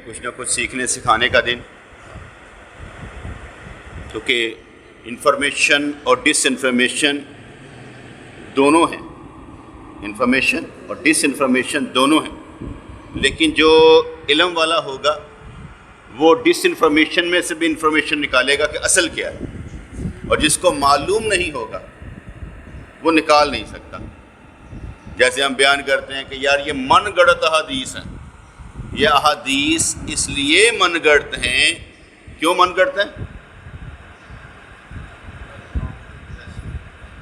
کچھ نہ کچھ سیکھنے سکھانے کا دن، کیونکہ انفارمیشن اور ڈس انفارمیشن دونوں ہیں، انفارمیشن اور ڈس انفارمیشن دونوں ہیں، لیکن جو علم والا ہوگا وہ ڈس انفارمیشن میں سے بھی انفارمیشن نکالے گا کہ اصل کیا ہے، اور جس کو معلوم نہیں ہوگا وہ نکال نہیں سکتا۔ جیسے ہم بیان کرتے ہیں کہ یار یہ من گڑت احادیث ہیں، یہ احادیث اس لیے من گڑت ہیں، کیوں من گڑت ہیں؟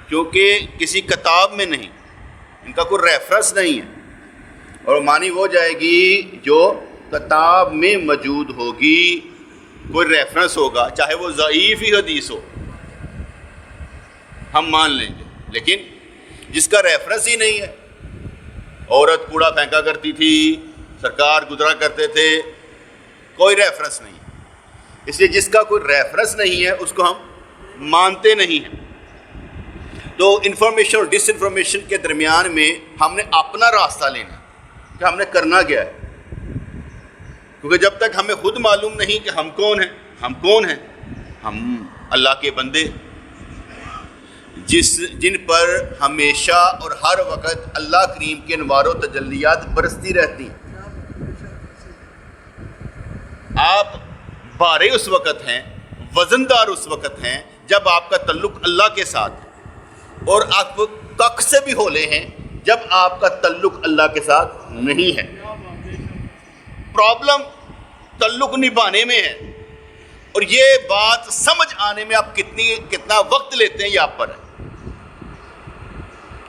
کیونکہ کسی کتاب میں نہیں، ان کا کوئی ریفرنس نہیں ہے، اور مانی وہ جائے گی جو کتاب میں موجود ہوگی، کوئی ریفرنس ہوگا، چاہے وہ ضعیف ہی حدیث ہو ہم مان لیں گے، لیکن جس کا ریفرنس ہی نہیں ہے، عورت کوڑا پھینکا کرتی تھی، سرکار گزرا کرتے تھے، کوئی ریفرنس نہیں ہے، اس لیے جس کا کوئی ریفرنس نہیں ہے اس کو ہم مانتے نہیں ہیں۔ تو انفارمیشن اور ڈس انفارمیشن کے درمیان میں ہم نے اپنا راستہ لینا کہ ہم نے کرنا کیا ہے، کیونکہ جب تک ہمیں خود معلوم نہیں کہ ہم کون ہیں، ہم اللہ کے بندے جن پر ہمیشہ اور ہر وقت اللہ کریم کے انوار و تجلیات برستی رہتی ہیں۔ آپ بارے اس وقت ہیں، وزندار اس وقت ہیں جب آپ کا تعلق اللہ کے ساتھ ہے، اور آپ کک سے بھی ہولے ہیں جب آپ کا تعلق اللہ کے ساتھ نہیں ہے۔ پرابلم تعلق نبھانے میں ہے، اور یہ بات سمجھ آنے میں آپ کتنا وقت لیتے ہیں یہ آپ پر ہے،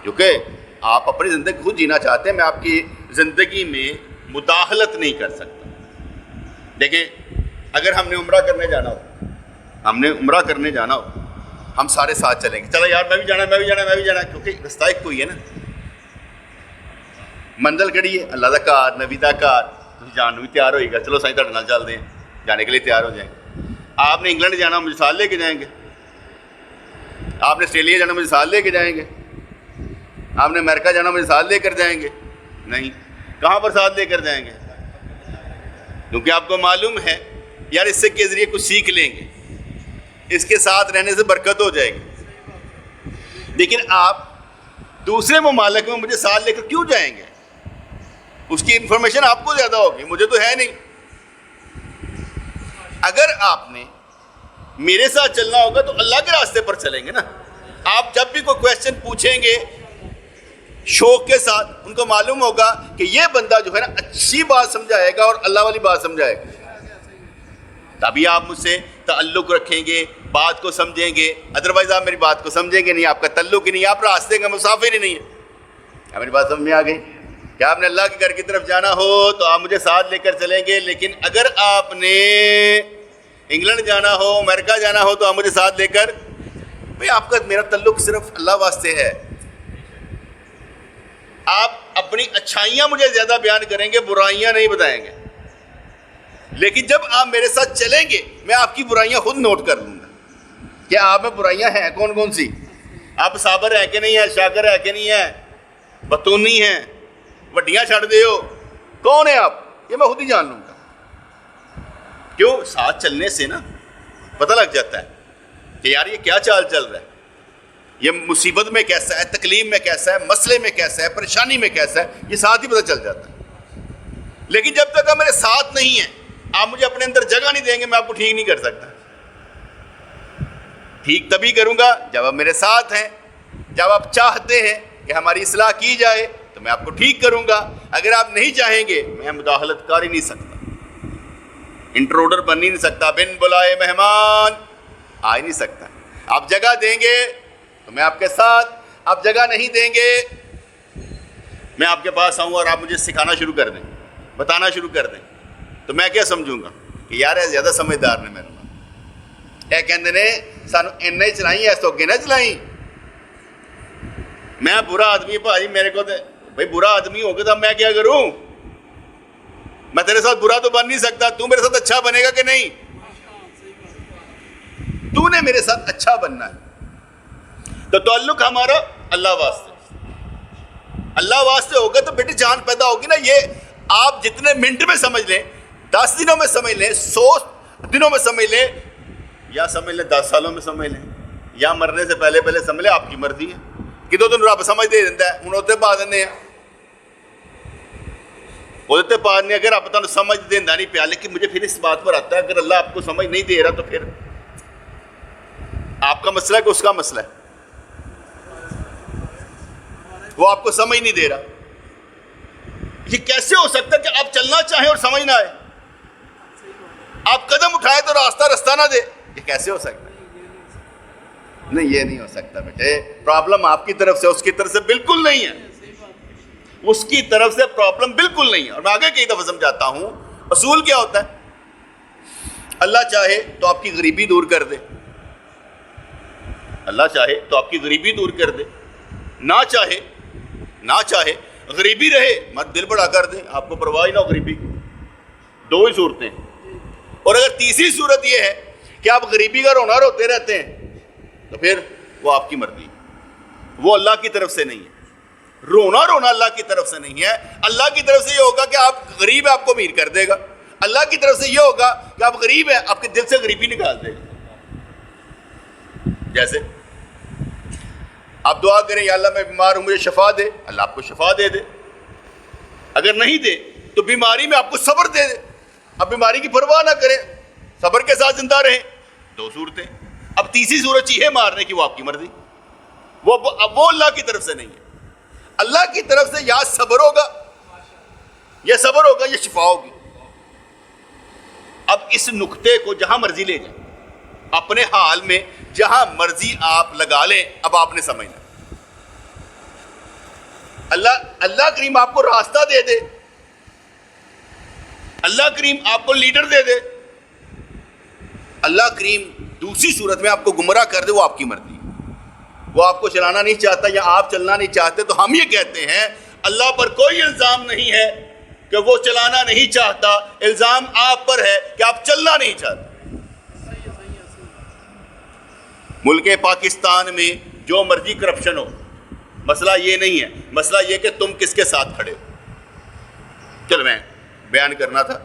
کیونکہ آپ اپنی زندگی خود جینا چاہتے ہیں، میں آپ کی زندگی میں مداخلت نہیں کر سکتا۔ دیکھیں، اگر ہم نے عمرہ کرنے جانا ہو ہم سارے ساتھ چلیں گے، چلو یار میں بھی جانا، کیونکہ رستہ ایک کوئی ہے نا، منزل کڑی ہے، اللہ دا کار، نبی دا کار، تھی جان بھی تیار ہوئے گا، چلو سائیں تھوڑے نال چل دیں، جانے کے لیے تیار ہو جائیں گے۔ آپ نے انگلینڈ جانا، مجھے ساتھ لے کے جائیں گے، آپ نے آسٹریلیا جانا، مجھے ساتھ لے کے جائیں گے، آپ نے امریکہ جانا، مجھے ساتھ لے کر جائیں گے؟ نہیں۔ کہاں پر ساتھ لے کر جائیں گے؟ کیونکہ آپ کو معلوم ہے یار اس سے کے ذریعے کچھ سیکھ لیں گے، اس کے ساتھ رہنے سے برکت ہو جائے گی، لیکن آپ دوسرے ممالک میں مجھے ساتھ لے کر کیوں جائیں گے؟ اس کی انفارمیشن آپ کو زیادہ ہوگی، مجھے تو ہے نہیں۔ اگر آپ نے میرے ساتھ چلنا ہوگا تو اللہ کے راستے پر چلیں گے نا۔ آپ جب بھی کوئی کویسچن پوچھیں گے شوق کے ساتھ، ان کو معلوم ہوگا کہ یہ بندہ جو ہے نا اچھی بات سمجھائے گا اور اللہ والی بات سمجھائے گا، تبھی آپ مجھ سے تعلق رکھیں گے، بات کو سمجھیں گے، ادروائز آپ میری بات کو سمجھیں گے نہیں، آپ کا تعلق ہی نہیں، آپ راستے کا مسافر ہی نہیں ہے۔ کیا میری بات سمجھ میں آ گئی؟ کہ آپ نے اللہ کے گھر کی طرف جانا ہو تو آپ مجھے ساتھ لے کر چلیں گے، لیکن اگر آپ نے انگلینڈ جانا ہو، امریکہ جانا ہو تو آپ مجھے ساتھ لے کر، بھئی آپ کا میرا تعلق صرف اللہ واسطے ہے۔ آپ اپنی اچھائیاں مجھے زیادہ بیان کریں گے، برائیاں نہیں بتائیں گے، لیکن جب آپ میرے ساتھ چلیں گے میں آپ کی برائیاں خود نوٹ کر لوں گا کہ آپ میں برائیاں ہیں کون کون سی، آپ صابر ہے کہ نہیں ہے، شاکر ہے کہ نہیں ہے، بتونی ہیں، وڈیاں چھڑ دے ہو، کون ہے آپ، یہ میں خود ہی جان لوں گا۔ کیوں؟ ساتھ چلنے سے نا پتہ لگ جاتا ہے کہ یار یہ کیا چال چل رہا ہے، یہ مصیبت میں کیسا ہے، تکلیف میں کیسا ہے، مسئلے میں کیسا ہے، پریشانی میں کیسا ہے، یہ ساتھ ہی پتہ چل جاتا ہے۔ لیکن جب تک آپ میرے ساتھ نہیں ہیں، آپ مجھے اپنے اندر جگہ نہیں دیں گے، میں آپ کو ٹھیک نہیں کر سکتا۔ ٹھیک تبھی کروں گا جب آپ میرے ساتھ ہیں، جب آپ چاہتے ہیں کہ ہماری اصلاح کی جائے تو میں آپ کو ٹھیک کروں گا۔ اگر آپ نہیں چاہیں گے میں مداخلت کر ہی نہیں سکتا، انٹروڈر بن ہی نہیں سکتا، بن بلائے مہمان آ ہی نہیں سکتا۔ آپ جگہ دیں گے تو میں آپ کے ساتھ، آپ جگہ نہیں دیں گے میں آپ کے پاس آؤں اور آپ مجھے سکھانا شروع کر دیں، بتانا شروع کر دیں، تو میں کیا سمجھوں گا کہ یار یہ زیادہ سمجھدار نے میرے نال، یہ کہندے نے سانو اینا ہی چلائیں، ایس تو اگے نہ چلائیں۔ میں برا آدمی بھائی، میرے کو بھائی برا آدمی ہو گیا تو میں کیا کروں؟ میں تیرے ساتھ برا تو بن نہیں سکتا، تو میرے ساتھ اچھا بنے گا کہ نہیں؟ تو نے میرے ساتھ اچھا بننا ہے۔ تو تعلق ہمارا اللہ واسطے، اللہ واسطے ہوگا تو بیٹی جان پیدا ہوگی نا۔ یہ آپ جتنے منٹ میں سمجھ لیں 10 دنوں میں سمجھ لیں، 100 دنوں میں سمجھ لیں، یا سمجھ لیں 10 سالوں میں سمجھ لیں، یا مرنے سے پہلے پہلے سمجھ لیں، آپ کی مرضی ہے کہ دو دن رب سمجھ دے دیتا ہے. ہوں اتنے پا دینے ہیں، وہ پا دینے اگر آپ تمہیں سمجھ دینا نہیں پیا. لیکن مجھے پھر اس بات پر آتا ہے اگر اللہ آپ کو سمجھ نہیں دے رہا تو پھر آپ کا مسئلہ ہے کہ اس کا مسئلہ ہے؟ وہ آپ کو سمجھ نہیں دے رہا. یہ کیسے ہو سکتا ہے کہ آپ چلنا چاہیں اور سمجھ نہ آئے؟ آپ قدم اٹھائے تو راستہ نہ دے. یہ کیسے ہو سکتا ہے؟ نہیں، یہ نہیں ہو سکتا بیٹے. پرابلم آپ کی طرف سے، اس کی طرف سے بالکل نہیں ہے. اس کی طرف سے پرابلم بالکل نہیں ہے. اور میں آگے کئی دفعہ سمجھاتا ہوں اصول کیا ہوتا ہے. اللہ چاہے تو آپ کی غریبی دور کر دے، اللہ چاہے تو آپ کی غریبی دور کر دے، نہ چاہے غریبی رہے، مت دل بڑا کر دیں، آپ کو پرواہ ہی نہ ہو غریبی. دو ہی صورتیں. اور اگر تیسری صورت یہ ہے کہ آپ غریبی کا رونا روتے رہتے ہیں تو پھر وہ آپ کی مرضی، وہ اللہ کی طرف سے نہیں ہے. رونا اللہ کی طرف سے نہیں ہے. اللہ کی طرف سے یہ ہوگا کہ آپ غریب ہیں، آپ کو امیر کر دے گا. اللہ کی طرف سے یہ ہوگا کہ آپ غریب ہیں، آپ کے دل سے غریبی نکال دے گا. جیسے آپ دعا کریں یا اللہ میں بیمار ہوں مجھے شفا دے، اللہ آپ کو شفا دے دے. اگر نہیں دے تو بیماری میں آپ کو صبر دے دے، اب بیماری کی پرواہ نہ کریں، صبر کے ساتھ زندہ رہیں. دو صورتیں. اب تیسری صورت چیخے مارنے کی، وہ آپ کی مرضی، وہ اللہ کی طرف سے نہیں ہے. اللہ کی طرف سے یا صبر ہوگا یا شفا ہوگی. اب اس نقطے کو جہاں مرضی لے جائیں، اپنے حال میں جہاں مرضی آپ لگا لیں. اب آپ نے سمجھنا اللہ کریم آپ کو راستہ دے دے، اللہ کریم آپ کو لیڈر دے دے، اللہ کریم دوسری صورت میں آپ کو گمراہ کر دے، وہ آپ کی مرضی. وہ آپ کو چلانا نہیں چاہتا یا آپ چلنا نہیں چاہتے تو ہم یہ کہتے ہیں اللہ پر کوئی الزام نہیں ہے کہ وہ چلانا نہیں چاہتا، الزام آپ پر ہے کہ آپ چلنا نہیں چاہتے. ملک پاکستان میں جو مرضی کرپشن ہو، مسئلہ یہ نہیں ہے، مسئلہ یہ کہ تم کس کے ساتھ کھڑے ہو. چل میں بیان کرنا تھا،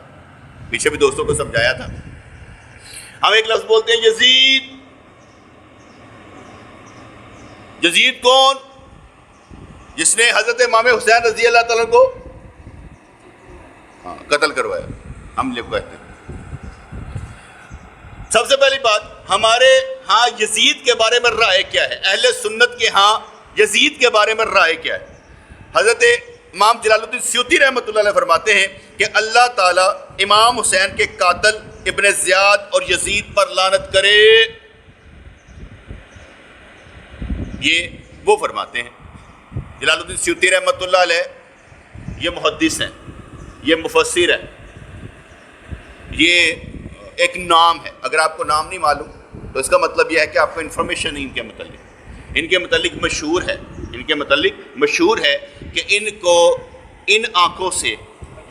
پیچھے بھی دوستوں کو سمجھایا تھا. ہم ایک لفظ بولتے ہیں یزید. یزید کون؟ جس نے حضرت امام حسین رضی اللہ تعالیٰ کو قتل کروایا. ہم لوگ کہتے ہیں سب سے پہلی بات ہمارے ہاں یزید کے بارے میں رائے کیا ہے، اہل سنت کے ہاں یزید کے بارے میں رائے کیا ہے. حضرت امام جلال الدین سیوطی رحمۃ اللہ علیہ فرماتے ہیں کہ اللہ تعالیٰ امام حسین کے قاتل ابن زیاد اور یزید پر لعنت کرے. یہ وہ فرماتے ہیں. جلال الدین سیوطی رحمۃ اللہ علیہ یہ محدث ہیں، یہ مفسر ہیں، یہ ایک نام ہے. اگر آپ کو نام نہیں معلوم تو اس کا مطلب یہ ہے کہ آپ کو انفارمیشن نہیں ان کے متعلق مشہور ہے کہ ان کو ان آنکھوں سے،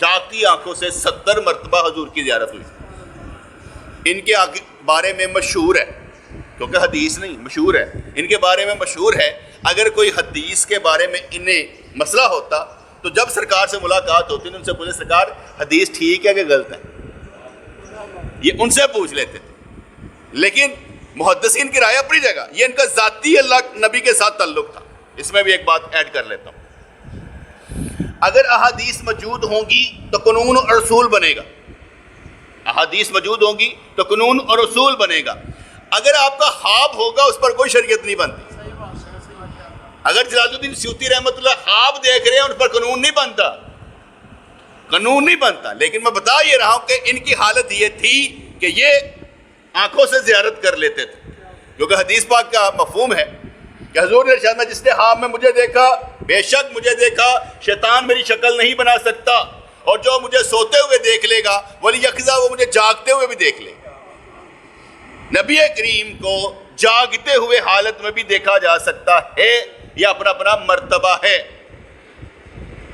جاگتی آنکھوں سے 70 مرتبہ حضور کی زیارت ہوئی. ان کے بارے میں مشہور ہے، کیونکہ حدیث نہیں مشہور ہے، ان کے بارے میں مشہور ہے. اگر کوئی حدیث کے بارے میں انہیں مسئلہ ہوتا تو جب سرکار سے ملاقات ہوتی ان سے پوچھے سرکار حدیث ٹھیک ہے کہ غلط ہے، یہ ان سے پوچھ لیتے تھے. لیکن محدثین کی رائے اپنی جگہ، یہ ان کا ذاتی اللہ نبی کے ساتھ تعلق تھا. اس میں بھی ایک بات ایڈ کر لیتا ہوں. اگر احادیث موجود ہوں گی تو قانون اور اصول بنے گا. احادیث موجود ہوں گی تو قانون اور اصول بنے گا. اگر آپ کا خواب ہوگا اس پر کوئی شریعت نہیں بنتی. اگر جلال الدین سیوطی رحمۃ اللہ خواب دیکھ رہے ہیں ان پر قانون نہیں بنتا. لیکن میں بتا یہ رہا ہوں کہ ان کی حالت یہ تھی کہ یہ آنکھوں سے زیارت کر لیتے تھے، کیونکہ حدیث پاک کا مفہوم ہے کہ حضور نے ارشاد میں جس نے خواب میں مجھے دیکھا بے شک مجھے دیکھا، شیطان میری شکل نہیں بنا سکتا، اور جو مجھے سوتے ہوئے دیکھ لے گا ولی یقظہ وہ مجھے جاگتے ہوئے بھی دیکھ لے گا. نبی کریم کو جاگتے ہوئے حالت میں بھی دیکھا جا سکتا ہے، یہ اپنا اپنا مرتبہ ہے.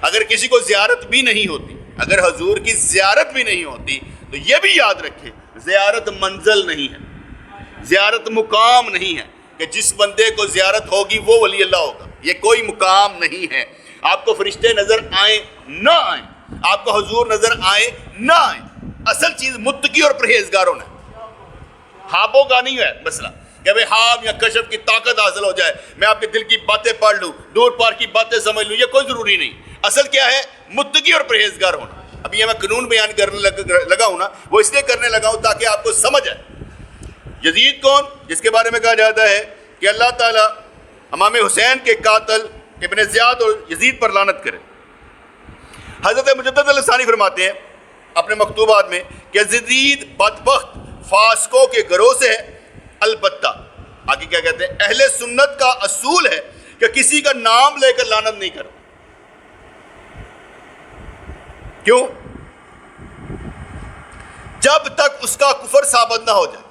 اگر کسی کو زیارت بھی نہیں ہوتی، اگر حضور کی زیارت بھی نہیں ہوتی تو یہ بھی یاد رکھے زیارت منزل نہیں ہے، زیارت مقام نہیں ہے کہ جس بندے کو زیارت ہوگی وہ ولی اللہ ہوگا. یہ کوئی مقام نہیں ہے. آپ کو فرشتے نظر آئیں نہ آئیں، آپ کو حضور نظر آئیں نہ آئیں، اصل چیز متقی اور پرہیزگار ہونا ہے، خوابوں کا نہیں ہے مسئلہ کہ بھئی خواب یا کشف کی طاقت حاصل ہو جائے، میں آپ کے دل کی باتیں پڑھ لوں، دور پار کی باتیں سمجھ لوں، یہ کوئی ضروری نہیں۔ اصل کیا ہے؟ متقی اور پرہیزگار ہونا۔ ابھی یہ میں قانون بیان کرنے لگا ہوں نا، وہ اس لیے کرنے لگا ہوں تاکہ آپ کو سمجھ آئے۔ یزید کون؟ جس کے بارے میں کہا جاتا ہے کہ اللہ تعالیٰ امام حسین کے قاتل ابن زیاد اور یزید پر لعنت کرے۔ حضرت مجدد الثانی فرماتے ہیں اپنے مکتوبات میں کہ یزید بدبخت فاسقوں کے گروہ سے ہے، البتہ آگے کیا کہتے ہیں، اہل سنت کا اصول ہے کہ کسی کا نام لے کر لعنت نہیں کرو۔ کیوں؟ جب تک اس کا کفر ثابت نہ ہو جائے۔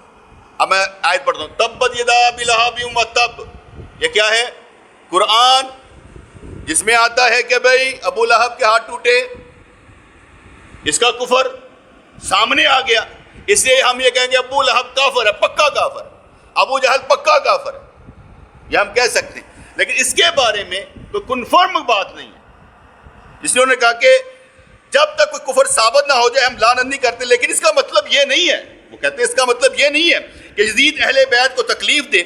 اب میں آیت پڑھتا ہوں، تبت یدا ابی لہب وتب، یہ کیا ہے؟ قرآن، جس میں آتا ہے کہ بھئی ابو لہب کے ہاتھ ٹوٹے، اس کا کفر سامنے آ گیا، اس لیے ہم یہ کہیں گے ابو لہب کافر ہے، پکا کافر ہے، ابو جہل پکا کافر ہے، یہ ہم کہہ سکتے ہیں، لیکن اس کے بارے میں کوئی کنفرم بات نہیں ہے۔ اس لیے انہوں نے کہا کہ جب تک کوئی کفر ثابت نہ ہو جائے ہم لعنت نہیں کرتے، لیکن اس کا مطلب یہ نہیں ہے، وہ کہتے ہیں اس کا مطلب یہ نہیں ہے کہ یزید اہل بیت کو تکلیف دے،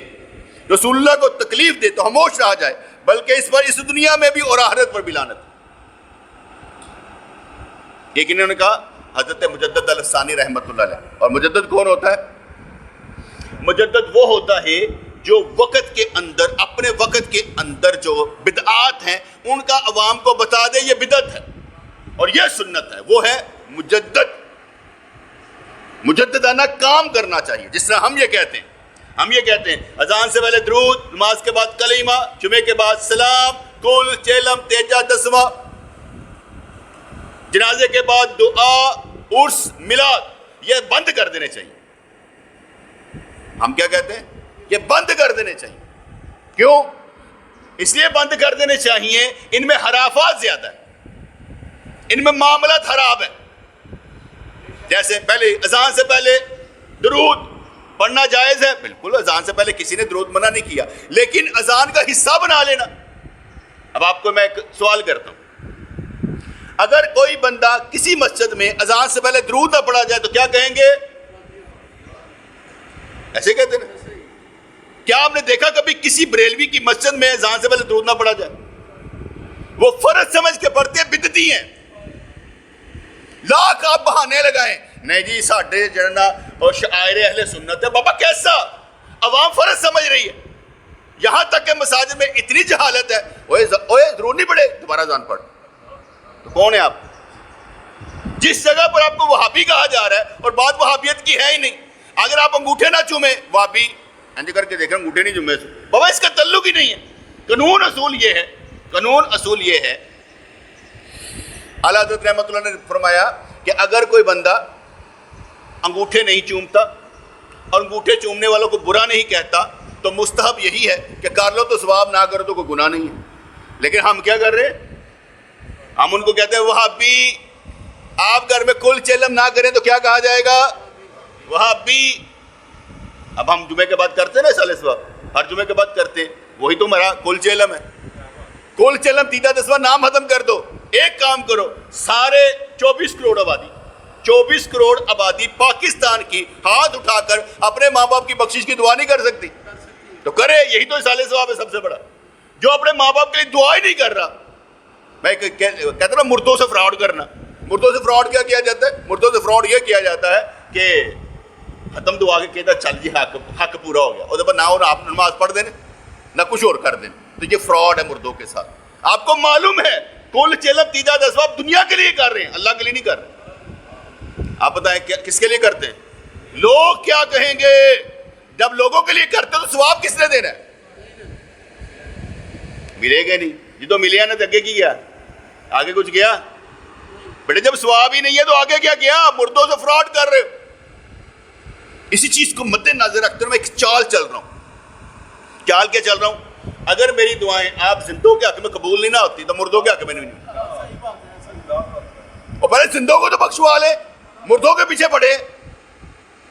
رسول اللہ کو تکلیف دے تو خاموش رہ جائے، بلکہ اس پر اس دنیا میں بھی اور آخرت پر بھی لعنت۔ لیکن انہوں نے کہا حضرت مجدد الثانی رحمۃ اللہ علیہ، اور مجدد کون ہوتا ہے؟ مجدد وہ ہوتا ہے جو وقت کے اندر، اپنے وقت کے اندر جو بدعات ہیں ان کا عوام کو بتا دے یہ بدعت ہے اور یہ سنت ہے، وہ ہے مجدد۔ مجددانہ کام کرنا چاہیے، جس طرح ہم یہ کہتے ہیں، اذان سے پہلے درود، نماز کے بعد کلمہ، جمعے کے بعد سلام، کل چیلم تیجا دسواں، جنازے کے بعد دعا، عرس، میلاد، یہ بند کر دینے چاہیے۔ ہم کیا کہتے ہیں؟ یہ بند کر دینے چاہیے۔ کیوں؟ اس لیے بند کر دینے چاہیے، ان میں خرافات زیادہ ہیں، ان میں معاملات خراب ہیں۔ جیسے پہلے اذان سے پہلے درود پڑھنا جائز ہے، بالکل، اذان سے پہلے کسی نے درود منع نہیں کیا، لیکن اذان کا حصہ بنا لینا۔ اب آپ کو میں ایک سوال کرتا ہوں، اگر کوئی بندہ کسی مسجد میں اذان سے پہلے درود نہ پڑھا جائے تو کیا کہیں گے؟ ایسے کہتے ہیں۔ کیا آپ نے دیکھا کبھی کسی بریلوی کی مسجد میں اذان سے پہلے درود نہ پڑھا جائے؟ وہ فرض سمجھ کے پڑھتے ہیں، بدعتی ہیں، لاکھ آپ بہانے لگائیں، نہیں جی ساڈے جڑنا اور شاعر اہل سنت ہے۔ بابا کیسا؟ عوام فرض سمجھ رہی ہے، یہاں تک کہ مساجد میں اتنی جہالت ہے، اوے ضرور نہیں پڑھے، دوبارہ اذان پڑھ۔ تو کون ہے آپ؟ جس جگہ پر آپ کو وہابی کہا جا رہا ہے اور بات وہابیت کی ہے ہی نہیں، اگر آپ انگوٹھے نہ چومیں، وہابی انج کر کے دیکھ رہے انگوٹھے نہیں چومے، بابا اس کا تعلق ہی نہیں ہے۔ قانون اصول یہ ہے، اعلیٰ حضرت رحمۃ اللہ نے فرمایا کہ اگر کوئی بندہ انگوٹھے نہیں چومتا اور انگوٹھے چومنے والوں کو برا نہیں کہتا تو مستحب یہی ہے کہ کر لو تو ثواب، نہ کرو تو کوئی گناہ نہیں ہے۔ لیکن ہم کیا کر رہے ہیں؟ ہم ان کو کہتے ہیں وہابی۔ آپ گھر میں کل چیلم نہ کریں تو کیا کہا جائے گا؟ وہابی۔ اب ہم جمعے کے بعد کرتے ہیں نا سال ثواب، ہر جمعے کے بعد کرتے ہیں، وہی تو میرا کل چیلم ہے۔ کل چیلم تیجا دسواں نام ختم کر دو۔ ایک کام کرو، سارے 24 کروڑ آبادی پاکستان کی ہاتھ اٹھا کر اپنے ماں باپ کی بخشش کی دعا نہیں کر سکتی؟ تو کرے، یہی تو اصال ثواب ہے سب سے بڑا۔ جو اپنے ماں باپ کے لیے دعا ہی نہیں کر رہا، میں کہتا ہوں مردوں سے فراڈ کرنا۔ مردوں سے فراڈ کیا جاتا ہے؟ مردوں سے فراڈ یہ کیا جاتا ہے کہ ختم دعا کے کہتا چل جی حق پورا ہو گیا، اور نہ آپ نماز پڑھ دینے نہ کچھ اور کر دینے، تو یہ فراڈ ہے مردوں کے ساتھ۔ آپ کو معلوم ہے کل چیلم تیجا دسواں دنیا کے لیے کر رہے ہیں، اللہ کے لیے نہیں کر رہے۔ آپ بتائیں کس کے لیے کرتے ہیں؟ لوگ کیا کہیں گے؟ جب لوگوں کے لیے کرتے تو ثواب کس نے دینا ہے؟ ملے گا نہیں، یہ تو ملیا نہ آگے کی گیا، آگے کچھ گیا؟ بیٹے جب ثواب ہی نہیں ہے تو آگے کیا گیا؟ مردوں سے فراڈ کر رہے ہو۔ اسی چیز کو مد نظر رکھتے ہوئے میں ایک چال چل رہا ہوں۔ چال کیا چل رہا ہوں؟ اگر میری دعائیں آپ زندوں کے حق میں قبول نہیں نہ ہوتی تو مردوں کے حق میں نہیں۔ اور پہلے زندوں کو تو بخشوا لے، مردوں کے پیچھے پڑے،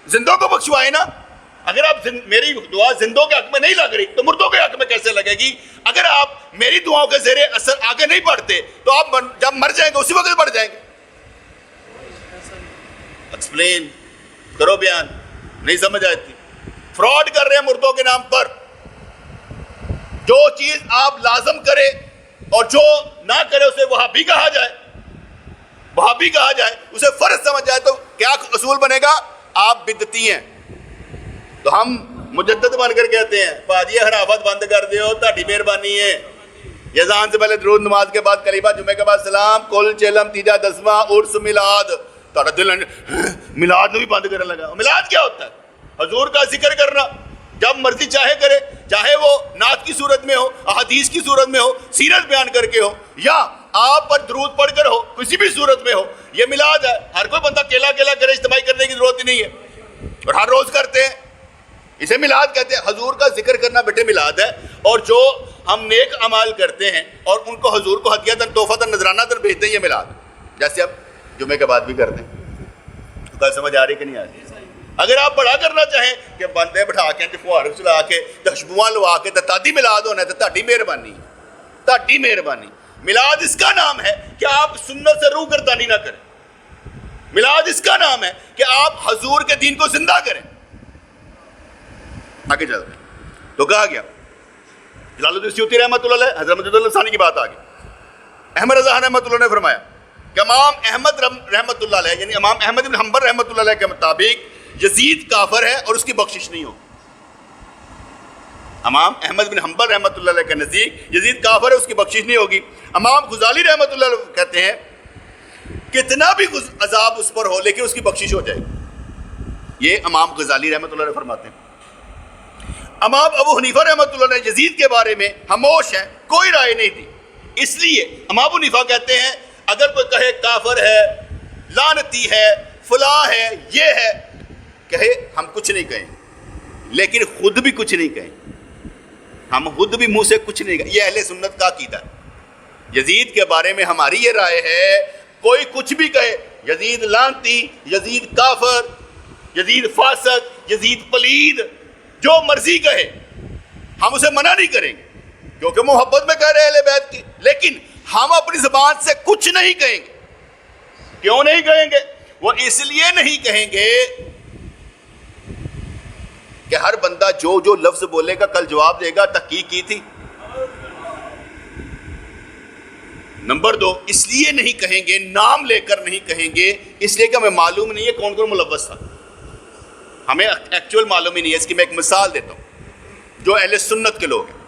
زندوں کو بخشوائے نا۔ اگر آپ میری دعا زندوں کے حق میں نہیں لگ رہی تو مردوں کے حق میں کیسے لگے گی؟ اگر آپ میری دعاؤں کے زیر اثر آگے نہیں بڑھتے تو آپ جب مر جائیں گے اسی وقت بڑھ جائیں گے۔ ایکسپلین کرو بیان, نہیں سمجھ آتی. فراڈ کر رہے ہیں مردوں کے نام پر. جو چیز آپ لازم کرے اور جو نہ کرے اسے وہابی کہا جائے, وہابی کہا جائے, اسے فرض سمجھ جائے تو کیا اصول بنے گا؟ آپ بدعتی ہیں. تو ہم مجدد بن کر کہتے ہیں باجی خرافت بند کر دیو, تہاڈی مہربانی ہے. یزان سے پہلے درود, نماز کے بعد کلیمہ, جمعے کے بعد سلام, کل چلم, تیجا دسواں, عرس, میلاد. تہاڈا دل میلاد نو بھی بند کرنے لگا. میلاد کیا ہوتا ہے؟ حضور کا ذکر کرنا. جب مرضی چاہے کرے, چاہے وہ نعت کی صورت میں ہو, احادیث کی صورت میں ہو, سیرت بیان کر کے ہو, یا آپ پر درود پڑھ کر ہو, کسی بھی صورت میں ہو, یہ میلاد ہے. ہر کوئی بندہ اکیلا اکیلا کرے, اجتماعی کرنے کی ضرورت ہی نہیں ہے, اور ہر روز کرتے ہیں, اسے میلاد کہتے ہیں. حضور کا ذکر کرنا بیٹے میلاد ہے. اور جو ہم نیک اعمال کرتے ہیں اور ان کو حضور کو ہدیہ تحفہ نذرانہ بھیجتے ہیں, یہ میلاد ہے. جیسے اب جمعے کے بعد بھی کرتے ہیں. تو سمجھ آ رہی کہ نہیں آ رہی؟ اگر آپ بڑا کرنا چاہیں کہ بندے بٹھا کے فوہار چلا کے خوشبواں لوا کے تادی میلاد ہونا ہے, تو تہاڈی مہربانی, تہاڈی مہربانی. میلاد اس کا نام ہے کہ آپ سنت سے روح گردانی نہ کریں. میلاد اس کا نام ہے کہ آپ حضور کے دین کو زندہ کریں. آگے چل رہے تو کہا گیا جلال الدین سیوطی رحمۃ اللہ علیہ, حضرت مجد اللہ ثانی کی بات آگئی. احمد رضا رحمۃ اللہ نے فرمایا کہ امام احمد رحمۃ اللہ علیہ, یعنی امام احمد بن حنبل رحمۃ اللہ علیہ کے مطابق یزید کافر ہے اور اس کی بخشش نہیں ہوگی. امام احمد بن حنبل رحمۃ اللہ علیہ کے نزدیک یزید کافر ہے, اس کی بخشش نہیں ہوگی. امام غزالی رحمۃ اللہ علیہ کہتے ہیں کتنا بھی عذاب اس پر ہو لیکن اس کی بخشش ہو جائے گی. یہ امام غزالی رحمۃ اللہ علیہ فرماتے ہیں. امام ابو حنیفہ رحمۃ اللہ علیہ یزید کے بارے میں خاموش ہیں, کوئی رائے نہیں دی. اس لیے امام ابو حنیفہ کہتے ہیں اگر کوئی کہے کافر ہے, لعنتی ہے, فلاں ہے, یہ ہے, کہے ہم کچھ نہیں کہیں, لیکن خود بھی کچھ نہیں کہیں. ہم خود بھی منہ سے کچھ نہیں کہیں. یہ اہل سنت کا عقیدہ ہے. یزید کے بارے میں ہماری یہ رائے ہے, کوئی کچھ بھی کہے, یزید لعنتی, یزید کافر, یزید فاسق, یزید پلید, جو مرضی کہے, ہم اسے منع نہیں کریں گے کیونکہ محبت میں کہہ رہے اہل بیت کی. لیکن ہم اپنی زبان سے کچھ نہیں کہیں گے. کیوں نہیں کہیں گے؟ وہ اس لیے نہیں کہیں گے کہ ہر بندہ جو جو لفظ بولے گا کل جواب دے گا. تحقیق کی تھی. نمبر 2, اس لیے نہیں کہیں گے, نام لے کر نہیں کہیں گے, اس لیے کہ ہمیں معلوم نہیں ہے کون کون ملوث تھا. ہمیں ایکچوئل معلوم ہی نہیں ہے. اس کی میں ایک مثال دیتا ہوں جو اہل سنت کے لوگ ہیں.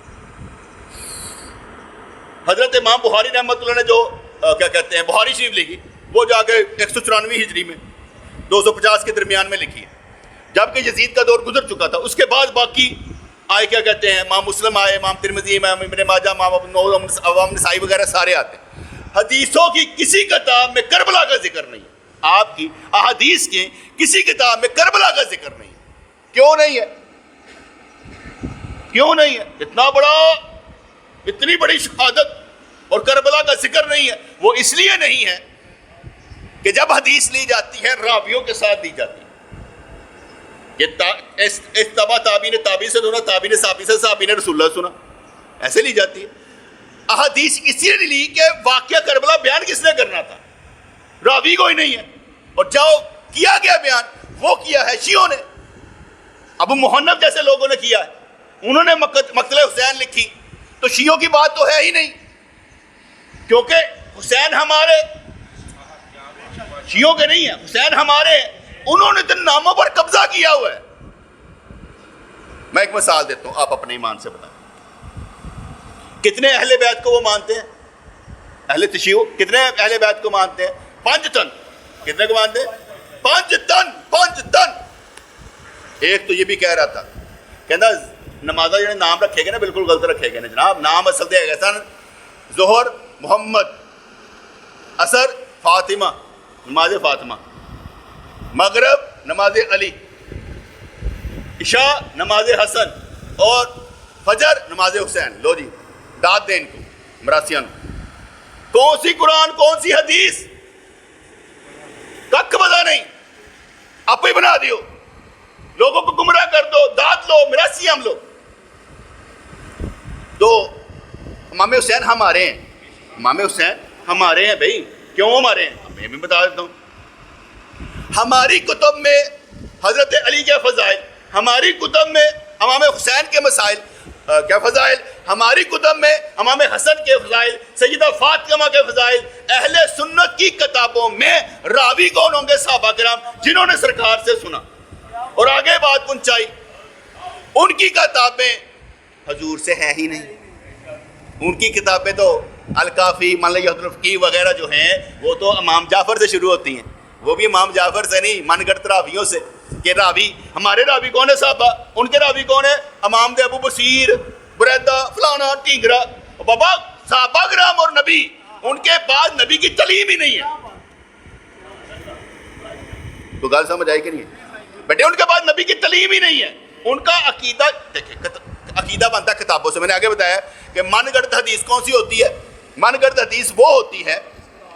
حضرت امام بخاری رحمۃ اللہ نے جو کیا کہتے ہیں بخاری شریف لکھی, وہ جا کے 194 ہجری میں 250 کے درمیان میں لکھی ہے, جبکہ یزید کا دور گزر چکا تھا. اس کے بعد باقی آئے, کیا کہتے ہیں, امام مسلم آئے, امام ترمذی, امام ابن ماجہ, امام نسائی وغیرہ سارے آتے ہیں. حدیثوں کی کسی کتاب میں کربلا کا ذکر نہیں ہے. آپ کی احادیث کے کسی کتاب میں کربلا کا ذکر نہیں ہے. کیوں نہیں ہے؟ کیوں نہیں ہے؟ اتنی بڑی شہادت اور کربلا کا ذکر نہیں ہے. وہ اس لیے نہیں ہے کہ جب حدیث لی جاتی ہے راویوں کے ساتھ دی جاتی ہے. یہ تبا تابعین نے تابعی سے سنا, تابعین نے صحابی سے, صحابی نے رسول اللہ سنا, ایسے لی جاتی ہے. احادیث اس لیے لی کہ واقعہ کربلا بیان کس نے کرنا تھا, راوی کوئی نہیں ہے. اور جو کیا گیا بیان وہ کیا ہے شیعوں نے. ابو محنف جیسے لوگوں نے کیا ہے, انہوں نے مقتل حسین لکھی, تو شیعوں کی بات تو ہے ہی نہیں, کیونکہ حسین ہمارے شیعوں کے نہیں ہیں, حسین ہمارے ہیں. انہوں نے تو ناموں پر قبضہ کیا ہوا ہے. میں ایک مثال دیتا ہوں, آپ اپنے ایمان سے بتائیں کتنے اہل بیت کو وہ مانتے ہیں. اہل تشیع کتنے اہل بیت کو مانتے ہیں؟ 5 ٹن. کتنے کو مانتے ہیں؟ 5 ٹن. 5 ٹن. ایک تو یہ بھی کہہ رہا تھا, کہنا نمازہ جنہیں نام رکھے گے نا بالکل غلط رکھے گے نا جناب. نام اصل دے گا سن ظہر محمد, عصر فاطمہ, نماز فاطمہ, مغرب نماز علی, عشاء نماز حسن, اور فجر نماز حسین. لو جی داد دیں ان کو مراسیان. کون سی قرآن کون سی حدیث کک پتہ نہیں, آپ ہی بنا دیو, لوگوں کو گمراہ کر دو, داد لو, مراسی ہم لوگ. تو امام حسین ہمارے ہیں, امام حسین ہمارے ہیں بھائی. کیوں ہمارے ہیں؟ میں بھی بتا دیتا ہوں. ہماری کتب میں حضرت علی کے فضائل، ہماری کتب میں امام حسین کے مسائل کیا فضائل، ہماری کتب میں امام حسن کے فضائل، سیدہ فاطمہ کے فضائل، اہل سنت کی کتابوں میں راوی کون ہوں گے؟ صحابہ کرام جنہوں نے سرکار سے سنا اور آگے بات پہنچائی. ان کی کتابیں حضور سے ہے ہی نہیں. ان کی کتابیں تو الکافی، الفقی وغیرہ جو ہیں وہ تو امام جعفر سے شروع ہوتی ہیں. وہ بھی امام جعفر سے نہیں، من گھڑت راویوں سے. کہ راوی ہمارے راوی کون ہے؟ صحابہ. ان کے راوی کون ہے؟ امام دے ابو بصیر، بریدہ، فلانا، ٹینگرا. بابا صحابہ کرام اور نبی، ان کے بعد نبی کی تعلیم ہی نہیں ہے. تو گل سمجھ آئی کہ نہیں ہے بیٹے؟ ان کے بعد نبی کی تعلیم ہی نہیں ہے. ان کا عقیدہ دیکھیں، عقیدہ بنتا ہے کتابوں سے. میں نے آگے بتایا کہ من گھڑت حدیث کون سی ہوتی ہے؟ من گھڑت حدیث وہ ہوتی ہے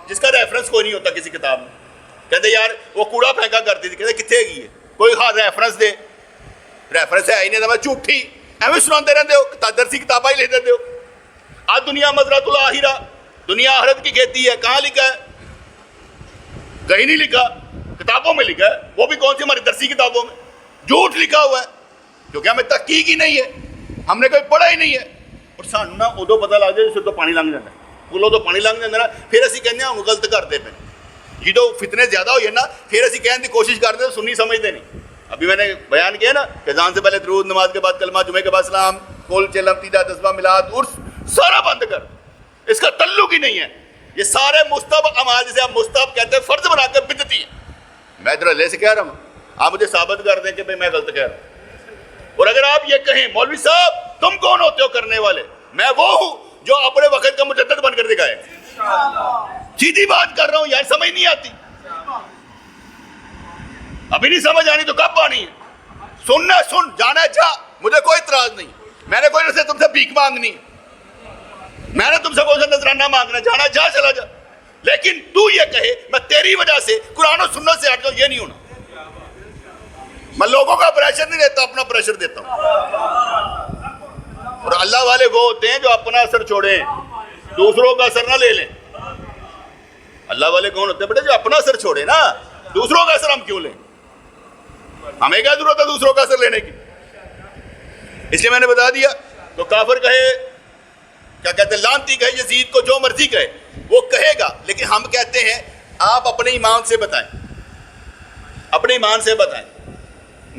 جس کا ریفرنس کوئی نہیں ہوتا کسی کتاب میں. کہتے یار وہ کوڑا پھینکا کرتی تھی، کہتے کتنے گئی ہے؟ کوئی خاص ریفرنس دے. ریفرنس ہے ہی نہیں. میں جھوٹھی ایویں سناتے رہتے ہو، درسی کتابیں ہی لیتے ہو. آج دنیا مزرعۃ الآخرہ، دنیا آخرت کی کھیتی ہے. کہاں لکھا ہے؟ کہیں نہیں لکھا، کتابوں میں لکھا ہے. وہ بھی کون سی؟ ہماری درسی کتابوں میں. جھوٹ لکھا ہوا ہے کیونکہ ہمیں تحقیق ہی نہیں ہے، ہم نے کوئی پڑھا ہی نہیں ہے. اور سانو نا ادو پتہ لگ جائے جس تو پانی لنگ جاتا ہے، پلوں تو پانی لنگ جاتا نا، پھر اسی کہنے ہم غلط کرتے پہ. جدو فتنے زیادہ ہوئے نا پھر اسی کہنے کی کوشش کرتے ہیں، سنی سمجھتے نہیں. ابھی میں نے بیان کیا نا کہ اذان سے پہلے درود، نماز کے بعد کلمہ، جمعے کے بعد سلام، کول چلم، تیجا، تسبیح، میلاد، عرس، سارا بند کر. اس کا تعلق ہی نہیں ہے. یہ سارے مستحب اعمال جسے ہم مستحب کہتے ہیں، فرض بنا کر بدعتی ہیں. میں ادھر لے سے کہہ رہا ہوں، آپ مجھے ثابت کر دیں کہ بھئی میں غلط کہہ رہا ہوں. اور اگر آپ یہ کہیں مولوی صاحب تم کون ہوتے ہو کرنے والے، میں وہ ہوں جو اپنے وقت کا مجدد بن کر دکھائے. سیدھی بات کر رہا ہوں یار، سمجھ نہیں آتی. ابھی نہیں سمجھ آنی تو کب آنی ہے؟ سننا سن، جانا جا، مجھے کوئی اعتراض نہیں. میں نے کوئی تم سے بھیک مانگنی، میں نے تم سے کوئی نذرانہ مانگنا، جانا جا، چلا جا. لیکن تو یہ کہے میں تیری وجہ سے قرآن و سنت سے ہٹ جاؤں، یہ نہیں ہونا. میں لوگوں کا پریشر نہیں دیتا، اپنا پریشر دیتا ہوں. اور اللہ والے وہ ہوتے ہیں جو اپنا اثر چھوڑیں، دوسروں کا اثر نہ لے لیں. اللہ والے کون ہوتے ہیں بیٹے؟ جو اپنا اثر چھوڑے نا، دوسروں کا اثر ہم کیوں لیں؟ ہمیں کیا ضرورت ہے دوسروں کا اثر لینے کی؟ اس لیے میں نے بتا دیا. تو کافر کہے، کیا کہتے ہیں، لعنتی کہے، یزید کو جو مرضی کہے وہ کہے گا. لیکن ہم کہتے ہیں آپ اپنے ایمان سے بتائیں، اپنے ایمان سے بتائیں.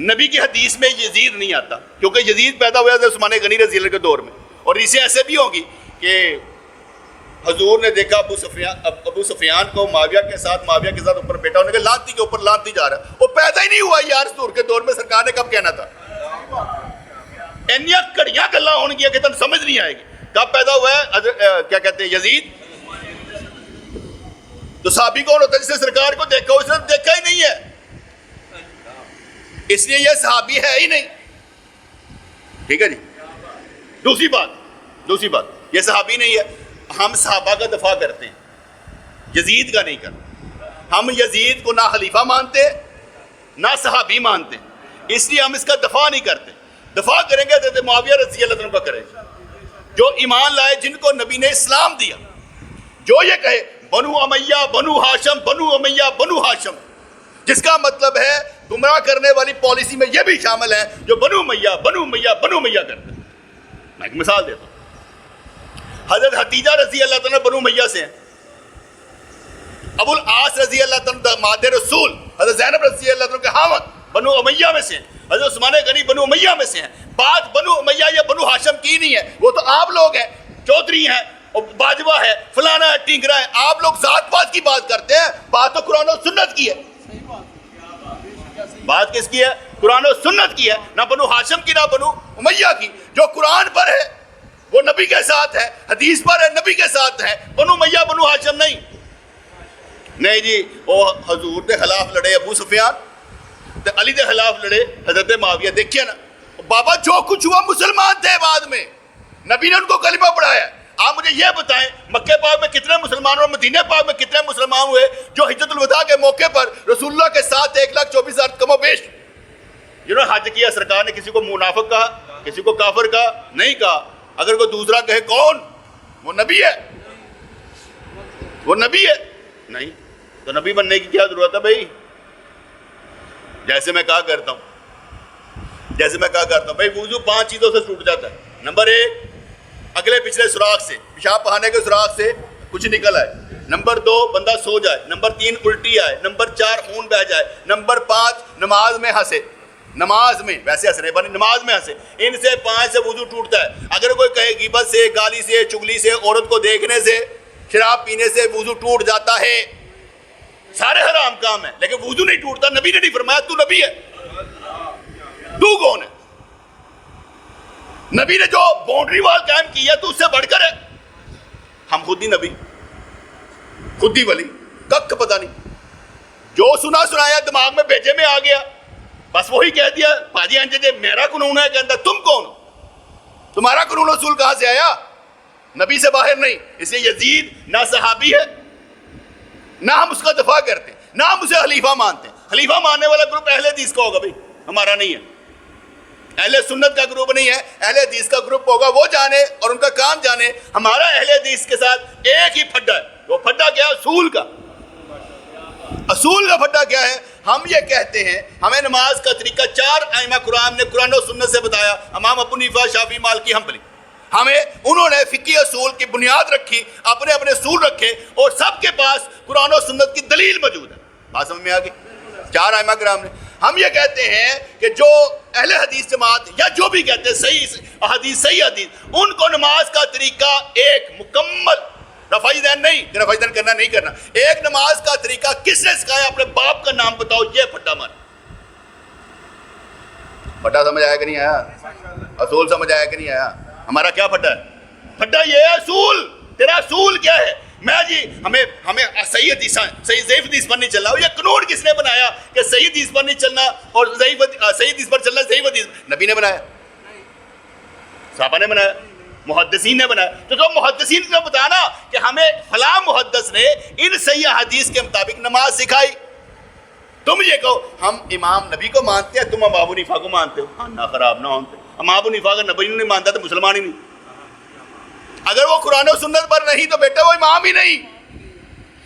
نبی کی حدیث میں یزید نہیں آتا، کیونکہ یزید پیدا ہوا تھا عثمان غنی رضی اللہ کے دور میں. اور اسے ایسے بھی ہوگی کہ حضور نے دیکھا ابو سفیان کو معاویہ کے ساتھ اوپر بیٹا ہونے کے، لعنتی کے اوپر لعنتی جا رہا ہے. وہ پیدا ہی نہیں ہوا یار حضور کے دور میں، سرکار نے کب کہنا تھا؟ اینیاں کڑیاں گلاں ہون گیا کہ تم سمجھ نہیں آئے گی. کب پیدا ہوا ہے کیا کہتے ہیں یزید؟ تو صحابی کون ہوتا ہے؟ جس نے سرکار کو دیکھا، اس نے دیکھا ہی نہیں ہے، اس لیے یہ صحابی ہے ہی نہیں. ٹھیک ہے جی. دوسری بات یہ صحابی نہیں ہے. ہم صحابہ کا دفاع کرتے ہیں، یزید کا نہیں کرتے. ہم یزید کو نہ خلیفہ مانتے نہ صحابی مانتے، اس لیے ہم اس کا دفاع نہیں کرتے. دفاع کریں گے حضرت معاویہ رضی اللہ عنہ کا کریں گے، جو ایمان لائے، جن کو نبی نے اسلام دیا. جو یہ کہے بنو امیہ، بنو ہاشم، بنو امیہ، بنو ہاشم، جس کا مطلب ہے گمراہ کرنے والی پالیسی میں یہ بھی شامل ہے جو بنو امیہ، بنو امیہ، بنو امیہ کرتے ہیں. میں ایک مثال دیتا ہوں. حضرت حتیجہ رضی اللہ تعالیٰ بنو امیہ سے ہیں. ابو العاص رضی اللہ تعالیٰ داماد رسول، حضرت زینب رضی اللہ تعالیٰ کے خاوند بنو امیہ میں سے ہیں. حضرت عثمان غنی بنو امیہ میں سے ہیں. بات بنو امیہ یا بنو ہاشم کی نہیں ہے، وہ تو آپ لوگ ہیں، چودھری ہیں، باجوہ ہے، فلانا ہے، ٹینگرا ہے. آپ لوگ ذات پات کی بات کرتے ہیں، بات تو قرآن و سنت کی ہے. بات کس کی ہے؟ قرآن و سنت کی ہے، نہ بنو ہاشم کی نہ بنو امیہ کی. جو قرآن پر ہے وہ نبی کے ساتھ ہے، حدیث پر ہے نبی کے ساتھ ہے. بنو امیہ بنو ہاشم نہیں جی. وہ حضور کے خلاف لڑے ابو سفیان، علی کے خلاف لڑے حضرت معاویہ. دیکھیے نا بابا، جو کچھ ہوا مسلمان تھے، بعد میں نبی نے ان کو کلمہ پڑھایا. آپ مجھے یہ بتائیں مکہ پاک میں کتنے مسلمان اور مدینہ پاک میں کتنے مسلمان ہوئے جو حجۃ الوداع کے موقع پر رسول اللہ کے ساتھ 1,24,000 کم و بیش جنہوں نے حج کیا؟ سرکار نے کسی کو منافق کہا، کسی کو کافر کہا؟ نہیں کہا. اگر کوئی دوسرا کہے کون؟ وہ نبی ہے، وہ نبی ہے. نہیں تو نبی بننے کی کیا ضرورت ہے بھائی؟ جیسے میں کہا کرتا ہوں بھائی وضو 5 چیزوں سے ٹوٹ جاتا ہے. نمبر 1 اگلے پچھلے سوراخ سے, پیشاب پخانے کے سوراخ سے کچھ نکل آئے. نمبر 2 بندہ سو جائے. نمبر 3 الٹی آئے. نمبر 4 خون بہ جائے. نمبر 5 نماز میں ہنسے. نماز میں ویسے ہنسنے پر نماز میں ہنسے. ان سے 5 سے وضو ٹوٹتا ہے. اگر کوئی کہے غیبت سے, گالی سے, چگلی سے, عورت کو دیکھنے سے, شراب پینے سے وضو ٹوٹ جاتا ہے. سارے حرام کام ہیں لیکن وضو نہیں ٹوٹتا. نبی نے نہیں فرمایا. تو نبی ہے, تو کون ہے؟ نبی نے جو باؤنڈری وال قائم کی ہے تو اس سے بڑھ کر ہے. ہم خود ہی نبی, خود ہی ولی, کک پتہ نہیں. جو سنا سنایا دماغ میں بھیجے میں آ گیا, بس وہی کہہ دیا. پاجی انجے میرا قانون ہے کہتا تم کون ہو؟ تمہارا قانون اصول کہاں سے آیا؟ نبی سے باہر نہیں. اس لیے یزید نہ صحابی ہے, نہ ہم اس کا دفاع کرتے, نہ ہم اسے خلیفہ مانتے ہیں. خلیفہ ماننے والا گروپ اہل حدیث کا ہوگا بھائی, ہمارا نہیں ہے. اہل سنت کا گروپ نہیں ہے, اہل حدیث کا گروپ ہوگا. وہ جانے اور ان کا کام جانے. ہمارا اہل حدیث کے ساتھ ایک ہی پھڈا ہے. وہ پھڈا کیا ہے؟ اصول کا. اصول کا پھڈا کیا ہے؟ ہم یہ کہتے ہیں ہمیں نماز کا طریقہ 4 ائمہ قرآن نے قرآن و سنت سے بتایا. امام ابو حنیفہ, شافعی, مالکی, حنبلی. ہمیں انہوں نے فقہی اصول کی بنیاد رکھی, اپنے اپنے اصول رکھے, اور سب کے پاس قرآن و سنت کی دلیل موجود ہے. بات سمجھ میں آ گئی؟ 4 ائمہ کرام نے. ہم یہ کہتے ہیں کہ جو اہل حدیث جماعت یا جو بھی کہتے ہیں صحیح حدیث, ان کو نماز کا طریقہ ایک مکمل, رفع دین نہیں, رفع دین کرنا نہیں کرنا, ایک نماز کا طریقہ کس نے سکھایا؟ اپنے باپ کا نام بتاؤ. یہ پھڈا مار. پھڈا سمجھ آیا کہ نہیں آیا؟ اصول سمجھ آیا کہ نہیں آیا؟ ہمارا کیا پھڈا ہے؟ پھڈا یہ ہے اصول. تیرا اصول کیا ہے؟ میں جی ہمیں صحیح حدیث ضعیف حدیث پر نہیں چلنا. یہ قانون کس نے بنایا کہ صحیح حدیث پر نہیں چلنا اور صحیح حدیث پر چلنا ضعیف حدیث؟ نبی نے بنایا, صحابہ نے بنایا, محدثین نے بنایا. تو جو محدثین نے بتانا کہ ہمیں فلاں محدث نے ان صحیح حدیث کے مطابق نماز سکھائی. تم یہ کہو ہم امام نبی کو مانتے ہیں, تم امام ابو حنیفہ کو مانتے ہو. ہاں نہ خراب نہ ہوتے. امام ابو حنیفہ کا نبی نہیں مانتا تو مسلمان ہی نہیں. اگر وہ قرآن و سنت پر نہیں تو بیٹا وہ امام ہی نہیں.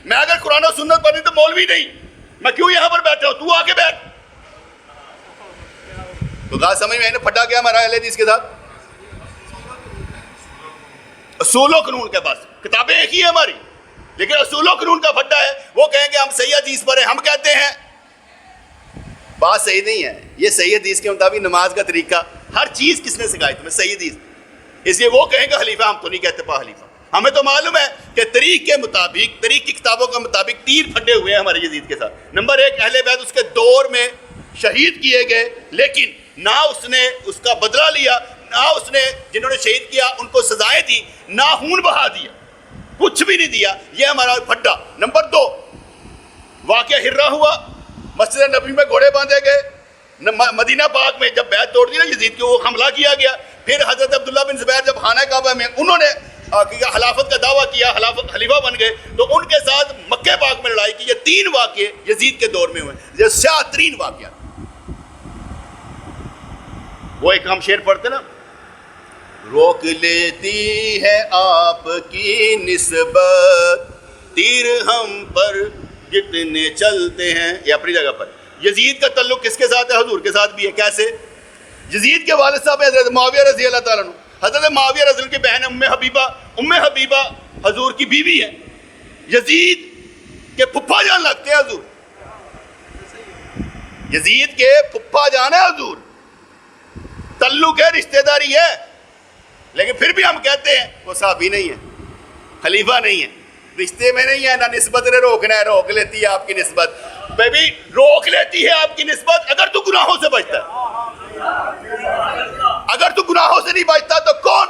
میں اگر قرآن و سنت پر نہیں تو مولوی نہیں. میں کیوں یہاں پر بیٹھا ہوں؟ تو آ کے بیٹھ. تو بات سمجھ میں پھٹا گیا ہمارا اہل حدیث کے ساتھ. اصول و قانون کے پاس کتابیں ایک ہی ہے ہماری, لیکن اصول و قانون کا پھٹا ہے. وہ کہیں گے ہم صحیح حدیث پر ہیں, ہم کہتے ہیں بات صحیح نہیں ہے. یہ صحیح حدیث کے مطابق نماز کا طریقہ ہر چیز کس نے سکھائی تمہیں؟ صحیح حدیث. اس لیے وہ کہیں گے خلیفہ, ہم تو نہیں کہتے پا خلیفہ. ہمیں تو معلوم ہے کہ طریق کے مطابق, طریق کی کتابوں کے مطابق 3 پھڈے ہوئے ہیں ہمارے یزید کے ساتھ. نمبر 1 اہل بیت اس کے دور میں شہید کیے گئے, لیکن نہ اس نے اس کا بدلہ لیا, نہ اس نے جنہوں نے شہید کیا ان کو سزائیں دی, نہ خون بہا دیا, کچھ بھی نہیں دیا. یہ ہمارا پھڈا. نمبر 2 واقعہ ہررا ہوا, مسجد نبی میں گھوڑے باندھے گئے. مدینہ پاک میں جب بیعت توڑ دی نا یزید کی, وہ حملہ کیا گیا. پھر حضرت عبداللہ بن زبیر جب خانہ کعبہ میں انہوں نے خلافت کا دعویٰ کیا, خلیفہ بن گئے, تو ان کے ساتھ مکہ پاک میں لڑائی کی. یہ 3 واقعے یزید کے دور میں ہوئے, یہ سیاہ ترین واقعات. وہ ایک ہم شعر پڑھتے نا, روک لیتی ہے آپ کی نسبت تیر ہم پر جتنے چلتے ہیں. یہ اپنی جگہ پر. یزید کا تعلق کس کے ساتھ ہے؟ حضور کے ساتھ بھی ہے. کیسے؟ یزید کے والد صاحب حضرت معاویہ رضی اللہ تعالیٰ عنہ. حضرت معاویہ رضی اللہ کی بہن ام حبیبہ حضور کی بیوی ہے. یزید کے پھپھا جان لگتے ہیں حضور. یزید کے پھپھا جان ہے حضور. تعلق ہے, رشتہ داری ہے, لیکن پھر بھی ہم کہتے ہیں وہ صحابی نہیں ہے, خلیفہ نہیں ہے, رشتے میں نہیں ہے, نہ نسبت نے روکنا ہے. روک لیتی ہے آپ کی نسبت, بیبی روک لیتی ہے آپ کی نسبت اگر تو گناہوں سے بچتا ہے. اگر تو گناہوں سے نہیں بچتا تو کون؟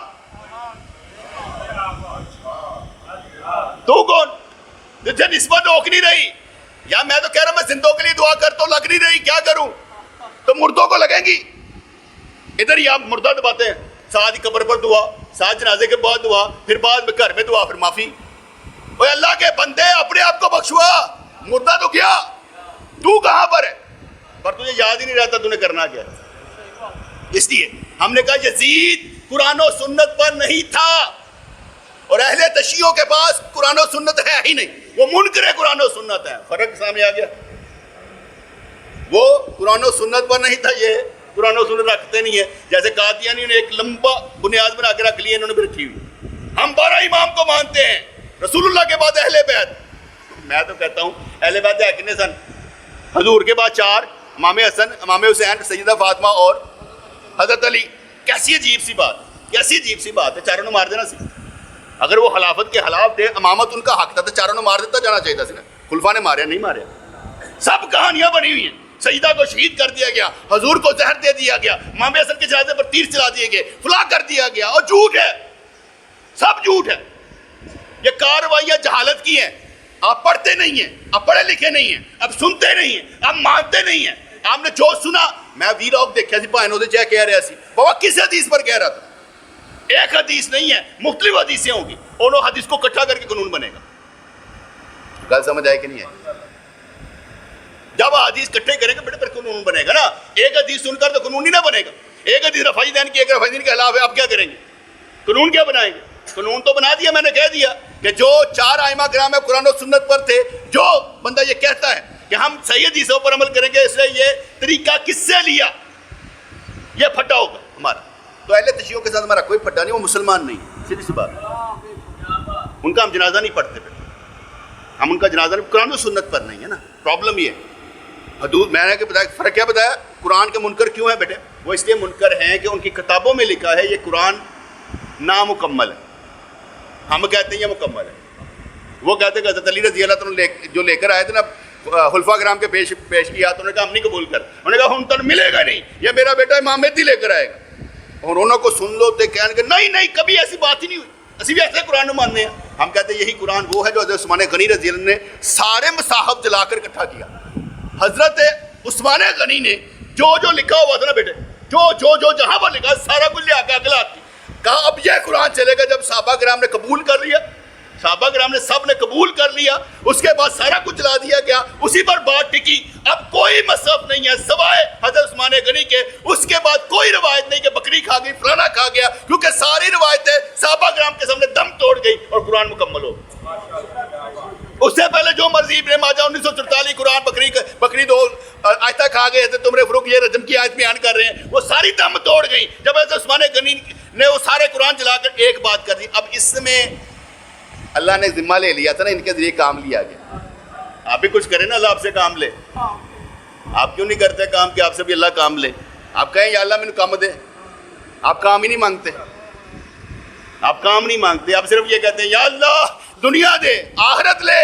تو کون جسے نسبت روک نہیں رہی؟ یا میں تو کہہ رہا ہوں میں زندوں کے لیے دعا کرتا ہوں, لگ نہیں رہی, کیا کروں؟ تو مردوں کو لگیں گی. ادھر ہی آپ مردہ دباتے ہیں, ساتھ ہی قبر پر دعا, ساتھ جنازے کے بعد دعا, پھر بعد میں گھر میں دعا, پھر معافی. اوہ اللہ کے بندے اپنے آپ کو بخشوا, مردہ تو کیا, تو کہاں پر ہے؟ پر تجھے یاد ہی نہیں رہتا تو نے کرنا کیا ہے. اس لیے ہم نے کہا یزید قرآن و سنت پر نہیں تھا, اور اہل تشیعوں کے پاس قرآن و سنت ہے ہی نہیں, وہ منکر قرآن و سنت ہے. فرق سامنے آ گیا. وہ قرآن و سنت پر نہیں تھا، یہ قرآن و سنت رکھتے نہیں ہے. جیسے قادیانی نے ایک لمبا بنیاد بنا کے رکھ لی ہے، انہوں نے بھی رکھی ہوئی. ہم 12 امام کو مانتے ہیں، رسول اللہ کے بعد اہل بیت. میں تو کہتا ہوں اہل بیت ہے کتنے سن؟ حضور کے بعد 4، امام حسن، امام حسین، سیدہ فاطمہ اور حضرت علی. کیسی عجیب سی بات، کیسی عجیب سی بات ہے. چاروں نے مار دینا سی. اگر وہ خلافت کے خلاف تھے، امامت ان کا حق تھا، تو چاروں نے مار دیتا جانا چاہیے تھا. خلفاء نے ماریا نہیں ماریا. سب کہانیاں بنی ہوئی ہیں. سیدہ کو شہید کر دیا گیا، حضور کو زہر دے دیا گیا، امام حسن کے جنازے پر تیر چلا دیے گئے، فلاں کر دیا گیا. اور جھوٹ ہے، سب جھوٹ ہے. یہ کارروائیاں جہالت کی ہیں. آپ پڑھتے نہیں ہیں، آپ پڑھے لکھے نہیں ہیں، آپ سنتے نہیں ہیں، آپ مانتے نہیں ہیں. آپ نے جو سنا، میں ویلاگ دیکھا سی بھائنوں دے چاہے کہہ رہا سی بابا کس حدیث پر کہہ رہا تھا. ایک حدیث نہیں ہے، مختلف حدیثیں ہوں گی. انہوں حدیث کو اکٹھا کر کے قانون بنے گا. گل سمجھ آئے کہ نہیں ہے؟ جب حدیث اکٹھے کریں گے بیٹے پھر قانون بنے گا نا. ایک حدیث سن کر تو قانون ہی نہ بنے گا. ایک حدیث رفاعی دین کی، ایک رفاعی دین کے خلاف ہے، آپ کیا کریں گے؟ قانون کیا بنائیں گے؟ قانون تو بنا دیا. میں نے کہہ دیا کہ جو 4 ائمہ کرام قرآن و سنت پر تھے، جو بندہ یہ کہتا ہے کہ ہم صحیح حدیثوں پر عمل کریں گے، اس لیے یہ طریقہ کس سے لیا، یہ پھٹا ہوگا ہمارا. تو اہل تشیعوں کے ساتھ ہمارا کوئی پھٹا نہیں، وہ مسلمان نہیں ہے. سیدھی سی بات. ان کا ہم جنازہ نہیں پڑھتے پھر. ہم ان کا جنازہ نہیں، قرآن و سنت پر نہیں ہے نا. پرابلم یہ ہے. حدود میں نے بتایا فرق کیا بتایا. قرآن کے منکر کیوں ہیں بیٹے؟ وہ اس لیے منکر ہیں کہ ان کی کتابوں میں لکھا ہے یہ قرآن نامکمل ہے. ہم کہتے ہیں یہ مکمل ہے. وہ کہتے ہیں کہ حضرت علی رضی اللہ عنہ جو لے کر آئے تھے نا خلفاء کرام کے پیش کیا، تو انہوں نے کہا ہم نہیں قبول کر. انہوں نے کہا ہم تن ملے گا نہیں، یہ میرا بیٹا امام مہدی لے کر آئے گا. اور انہوں کو سن لو تو کہنے کہ نہیں کبھی ایسی بات ہی نہیں ہوئی، اسی بھی ایسے قرآن کو ماننے ہیں. ہم کہتے ہیں یہی قرآن وہ ہے جو حضرت عثمان غنی رضی اللہ عنہ نے سارے مصاحف جلا کر اکٹھا کیا. حضرت عثمان غنی نے جو لکھا ہوا تھا نا بیٹے، جو جہاں پر لکھا سارا کچھ لے آ کے اگلا آتی کہا اب یہ قرآن چلے گا. جب صحابہ کرام نے قبول کر لیا، صحابہ کرام نے سب نے قبول کر لیا، اس کے بعد سارا کچھ جلا دیا گیا. اسی پر بات ٹکی. اب کوئی مصحف نہیں ہے سوائے حضرت عثمان غنی کے. اس کے بعد کوئی روایت نہیں کہ بکری کھا گئی، فلانا کھا گیا، کیونکہ ساری روایتیں صحابہ کرام کے سامنے دم توڑ گئی اور قرآن مکمل ہو. اس سے پہلے جو مرضی ابن ماجہ 1944 قرآن بکری 2 آیتیں کھا گئے تھے، تمہارے فروغ یہ رجم کی آیت بیان کر رہے ہیں، وہ ساری دم توڑ گئی جب حضرت عثمان غنی نے وہ سارے قرآن جلا کر ایک بات کر دی. اب اس میں اللہ نے ذمہ لے لیا تھا نا، ان کے ذریعے کام لیا گیا. آپ بھی کچھ کریں نا، اللہ آپ سے کام لے. آپ کیوں نہیں کرتے کام کہ آپ سے بھی اللہ کام لے؟ آپ کہیں یا اللہ مجھے کام دے. آپ کام ہی نہیں مانگتے، آپ کام نہیں مانگتے. آپ صرف یہ کہتے ہیں یا اللہ دنیا دے، آخرت لے.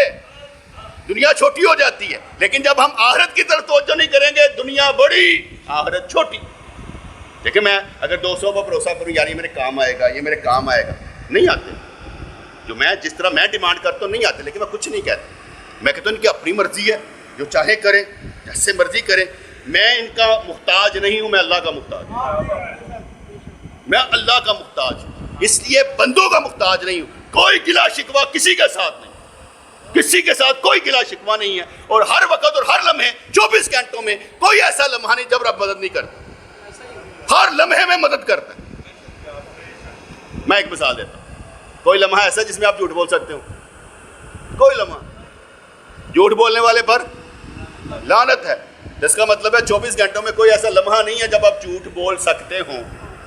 دنیا چھوٹی ہو جاتی ہے، لیکن جب ہم آخرت کی طرف توجہ نہیں کریں گے، دنیا بڑی آخرت چھوٹی. دیکھیں میں اگر 200 پر بھروسہ کروں یار یہ میرے کام آئے گا، یہ میرے کام آئے گا، نہیں آتے. جو میں جس طرح میں ڈیمانڈ کرتا ہوں نہیں آتے. لیکن میں کچھ نہیں کہتا، میں کہتا ہوں ان کی اپنی مرضی ہے، جو چاہے کریں، جیسے مرضی کریں. میں ان کا محتاج نہیں ہوں، میں اللہ کا محتاج ہوں. میں اللہ کا محتاج ہوں، اس لیے بندوں کا محتاج نہیں ہوں. کوئی گلا شکوہ کسی کے ساتھ نہیں، کسی کے ساتھ کوئی گلا شکوہ نہیں ہے. اور ہر وقت اور ہر لمحے 24 گھنٹوں میں کوئی ایسا لمحہ نہیں جب رب مدد نہیں کرتا. ہر لمحے میں مدد کرتا ہے. میں ایک مثال دیتا ہوں. کوئی لمحہ ایسا جس میں آپ جھوٹ بول سکتے ہو؟ کوئی لمحہ. جھوٹ بولنے والے پر لعنت ہے. جس کا مطلب ہے 24 گھنٹوں میں کوئی ایسا لمحہ نہیں ہے جب آپ جھوٹ بول سکتے ہو،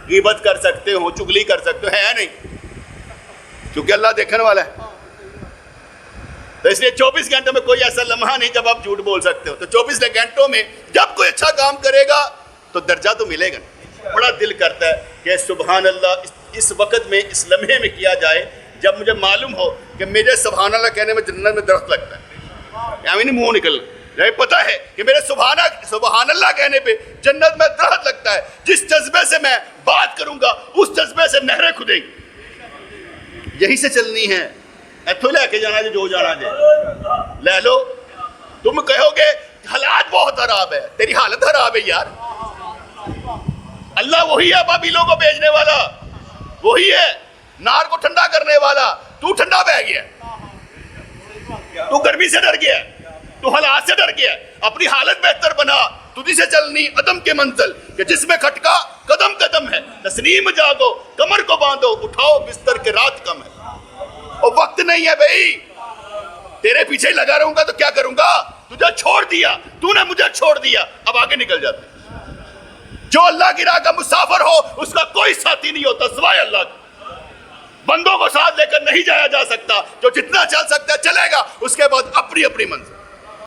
غیبت کر سکتے ہو، چغلی کر سکتے ہو. ہے نہیں، کیونکہ اللہ دیکھنے والا ہے. تو اس لیے 24 گھنٹوں میں کوئی ایسا لمحہ نہیں جب آپ جھوٹ بول سکتے ہو. تو 24 گھنٹوں میں جب کوئی اچھا کام کرے گا تو درجہ تو ملے گا. بڑا دل کرتا ہے کہ سبحان اللہ اس وقت میں، اس لمحے میں کیا جائے جب مجھے معلوم ہو کہ میرے سبحان اللہ کہنے میں جنت میں درخت لگتا ہے. یعنی نہیں منہ نکل رہا، پتہ ہے کہ میرے سبحان اللہ کہنے پہ جنت میں درخت لگتا ہے. جس جذبے سے میں بات کروں گا اس جذبے سے نہریں کھدیں گی. یہی سے چلنی ہے. ایتھو لے کے جانا جو جانا جائے لے لو. تم کہو گے حالات بہت خراب ہے، تیری حالت خراب ہے یار. اللہ وہی ہے بابیلوں کو بھیجنے والا، وہی ہے نار کو ٹھنڈا کرنے والا. تو ٹھنڈا بہ گیا، تو گرمی سے ڈر گیا، تو حالات سے ڈر گیا. اپنی حالت بہتر بنا. تجھی سے چلنی عدم کے منزل کہ جس میں کھٹکا قدم قدم ہے. تسلیم جاگو کمر کو باندھو، اٹھاؤ بستر کے رات کم ہے. اور وقت نہیں ہے بھائی، تیرے پیچھے لگا رہوں گا تو کیا کروں گا؟ تجھے چھوڑ دیا، تو نے مجھے چھوڑ دیا، اب آگے نکل جاتے. جو اللہ کی راہ کا مسافر ہو اس کا کوئی ساتھی نہیں ہوتا سوائے اللہ کا. بندوں کو ساتھ لے کر نہیں جایا جا سکتا. جو جتنا چل سکتا ہے چلے گا، اس کے بعد اپنی اپنی منزل.